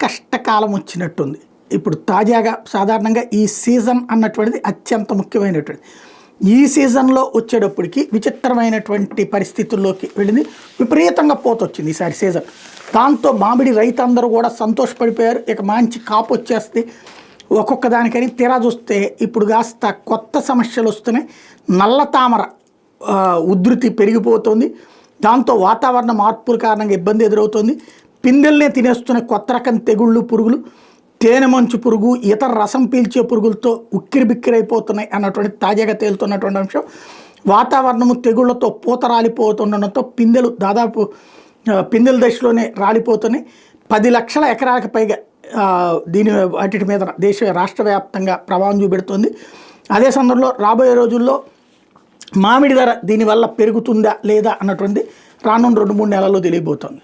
కష్టకాలం వచ్చినట్టుంది. ఇప్పుడు తాజాగా సాధారణంగా ఈ సీజన్ అన్నటువంటిది అత్యంత ముఖ్యమైనటువంటిది. ఈ సీజన్లో వచ్చేటప్పటికి విచిత్రమైనటువంటి పరిస్థితుల్లోకి వెళ్ళింది. విపరీతంగా పోతొచ్చింది ఈసారి సీజన్. దాంతో మామిడి రైతులందరూ కూడా సంతోషపడిపోయారు. ఇక మంచి కాపు వచ్చేస్తే ఒక్కొక్క దానికని తీరా చూస్తే ఇప్పుడు కాస్త కొత్త సమస్యలు వస్తున్నాయి. నల్ల తామర ఉధృతి పెరిగిపోతుంది. దాంతో వాతావరణ మార్పుల కారణంగా ఇబ్బంది ఎదురవుతుంది. పిందెల్నే తినేస్తున్న కొత్త రకం తెగుళ్ళు, పురుగులు, తేనె మంచు పురుగు, ఇతర రసం పీల్చే పురుగులతో ఉక్కిరి బిక్కిరైపోతున్నాయి అన్నటువంటి తాజాగా తేలుతున్నటువంటి అంశం. వాతావరణము తెగుళ్లతో పూత రాలిపోతుండడంతో పిందెలు దాదాపు పిందెల దశలోనే రాలిపోతున్నాయి. 10 లక్షల ఎకరాలకు పైగా దీని వాటి మీద రాష్ట్ర వ్యాప్తంగా ప్రభావం చూపెడుతుంది. అదే సందర్భంలో రాబోయే రోజుల్లో మామిడి ధర దీనివల్ల పెరుగుతుందా లేదా అన్నటువంటి రానున్న 2-3 నెలల్లో తెలియబోతోంది.